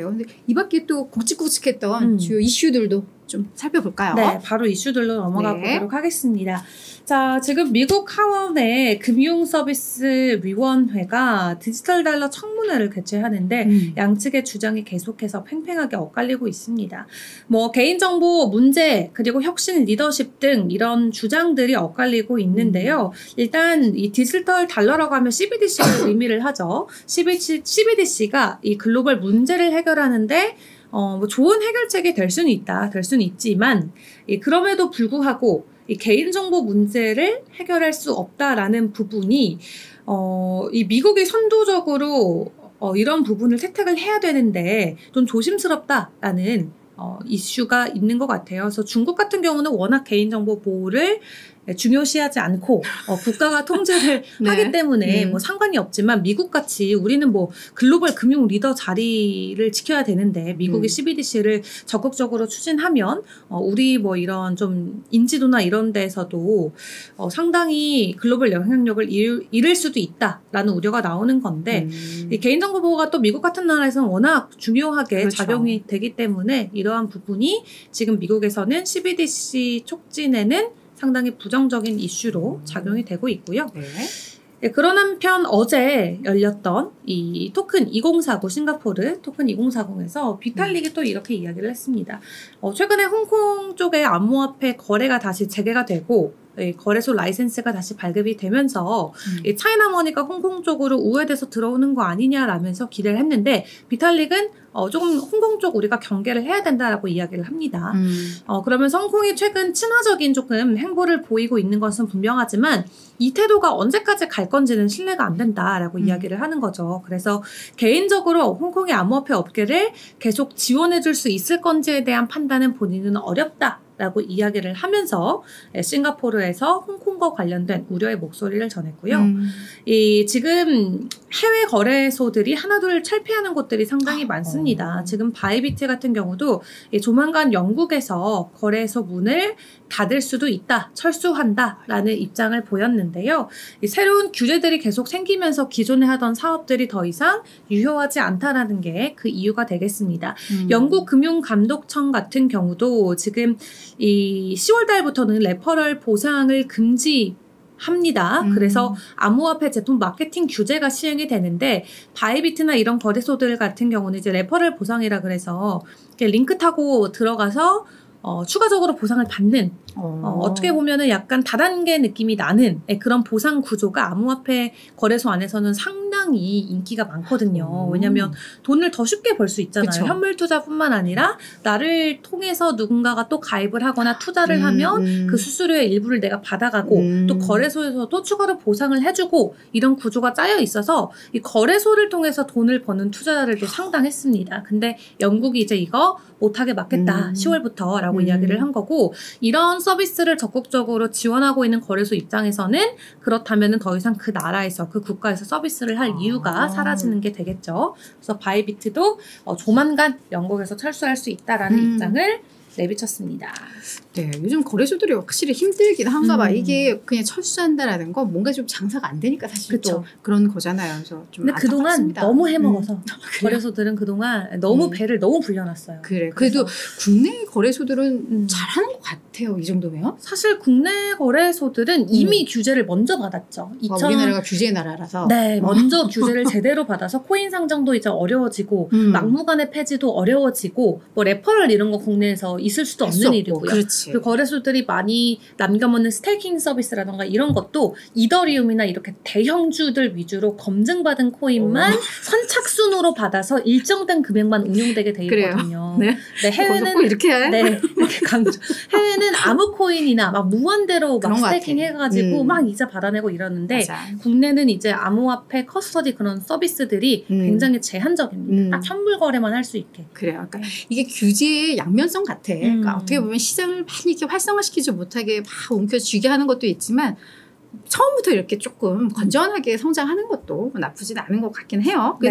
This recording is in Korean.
근데 이 밖에 또 굵직굵직했던 주요 이슈들도 좀 살펴볼까요? 네, 바로 이슈들로 넘어가 보도록 하겠습니다. 자, 지금 미국 하원의 금융서비스위원회가 디지털 달러 청문회를 개최하는데 양측의 주장이 계속해서 팽팽하게 엇갈리고 있습니다. 뭐 개인정보 문제 그리고 혁신 리더십 등 이런 주장들이 엇갈리고 있는데요. 일단 이 디지털 달러라고 하면 CBDC를 의미를 하죠. CBDC가 이 글로벌 문제를 해결하는데 뭐 좋은 해결책이 될 수는 있다. 될 수는 있지만 그럼에도 불구하고 이 개인정보 문제를 해결할 수 없다라는 부분이 이 미국이 선도적으로 이런 부분을 채택을 해야 되는데 좀 조심스럽다라는 이슈가 있는 것 같아요. 그래서 중국 같은 경우는 워낙 개인정보 보호를 중요시하지 않고 국가가 통제를 하기 때문에 뭐 상관이 없지만 미국같이 우리는 뭐 글로벌 금융 리더 자리를 지켜야 되는데 미국이 CBDC를 적극적으로 추진하면 우리 뭐 이런 좀 인지도나 이런 데서도 상당히 글로벌 영향력을 잃을 수도 있다라는 우려가 나오는 건데 이 개인정보 보호가 또 미국 같은 나라에서는 워낙 중요하게 작용이 되기 때문에 이러한 부분이 지금 미국에서는 CBDC 촉진에는 상당히 부정적인 이슈로 작용이 되고 있고요. 네, 그런 한편 어제 열렸던 이 토큰 2040 싱가포르 토큰 2040에서 비탈릭이 또 이렇게 이야기를 했습니다. 최근에 홍콩 쪽의 암호화폐 거래가 다시 재개가 되고 거래소 라이센스가 다시 발급이 되면서 차이나머니가 홍콩 쪽으로 우회돼서 들어오는 거 아니냐라면서 기대를 했는데 비탈릭은 조금 홍콩 쪽 우리가 경계를 해야 된다라고 이야기를 합니다. 그러면서 홍콩이 최근 친화적인 조금 행보를 보이고 있는 것은 분명하지만 이 태도가 언제까지 갈 건지는 신뢰가 안 된다라고 이야기를 하는 거죠. 그래서 개인적으로 홍콩의 암호화폐 업계를 계속 지원해줄 수 있을 건지에 대한 판단은 본인은 어렵다. 라고 이야기를 하면서 싱가포르에서 홍콩과 관련된 우려의 목소리를 전했고요. 지금 해외 거래소들이 하나둘 철폐하는 곳들이 상당히 많습니다. 지금 바이비트 같은 경우도 조만간 영국에서 거래소 문을 닫을 수도 있다, 철수한다라는 입장을 보였는데요. 새로운 규제들이 계속 생기면서 기존에 하던 사업들이 더 이상 유효하지 않다라는 게 그 이유가 되겠습니다. 영국 금융감독청 같은 경우도 지금 이 10월 달부터는 레퍼럴 보상을 금지합니다. 그래서 암호화폐 제품 마케팅 규제가 시행이 되는데 바이비트나 이런 거래소들 같은 경우는 이제 레퍼럴 보상이라 그래서 링크 타고 들어가서 추가적으로 보상을 받는 어떻게 보면은 약간 다단계 느낌이 나는 그런 보상 구조가 암호화폐 거래소 안에서는 상당히 인기가 많거든요. 왜냐하면 돈을 더 쉽게 벌 수 있잖아요. 그쵸. 현물 투자뿐만 아니라 나를 통해서 누군가가 또 가입을 하거나 투자를 하면 그 수수료의 일부를 내가 받아가고 또 거래소에서도 추가로 보상을 해주고 이런 구조가 짜여 있어서 이 거래소를 통해서 돈을 버는 투자자들도 상당했습니다. 근데 영국이 이제 이거 못하게 막겠다. 10월부터 라고 이야기를 한 거고 이런 서비스를 적극적으로 지원하고 있는 거래소 입장에서는 그렇다면 더 이상 그 나라에서 그 국가에서 서비스를 할 이유가 사라지는 게 되겠죠. 그래서 바이비트도 조만간 영국에서 철수할 수 있다라는 입장을 내비쳤습니다. 네, 요즘 거래소들이 확실히 힘들긴 한가 봐. 이게 그냥 철수한다라는 건 뭔가 좀 장사가 안 되니까 사실 그쵸. 또 그런 거잖아요. 그래서 좀 근데 그동안 너무 해먹어서 거래소들은 그동안 너무 배를 너무 불려놨어요. 그래. 그래도 국내 거래소들은 잘하는 것 같아요. 이 정도면. 사실 국내 거래소들은 이미 규제를 먼저 받았죠. 우리나라가 규제 나라라서. 네, 먼저 규제를 제대로 받아서 코인 상장도 이제 어려워지고 막무가내 폐지도 어려워지고 뭐 레퍼럴 이런 거 국내에서 있을 수도 없는 일이고요. 그렇지. 그리고 거래소들이 많이 남겨먹는 스테이킹 서비스라던가 이런 것도 이더리움이나 이렇게 대형주들 위주로 검증받은 코인만 선착순으로 받아서 일정된 금액만 운용되게 돼 있거든요. 네. 네, 해외는 이렇게 해? 네, 이렇게 강조. 해외는 아무 코인이나 막 무한대로 막 스테이킹 해가지고 막 이자 받아내고 이러는데 맞아. 국내는 이제 암호화폐 커스터디 그런 서비스들이 굉장히 제한적입니다. 딱 현물 거래만 할 수 있게. 그래요. 그러니까 이게 규제의 양면성 같아. 그러니까 어떻게 보면 시장을 많이 이렇게 활성화시키지 못하게 막 움켜쥐게 하는 것도 있지만 처음부터 이렇게 조금 건전하게 성장하는 것도 나쁘진 않은 것 같긴 해요. 네.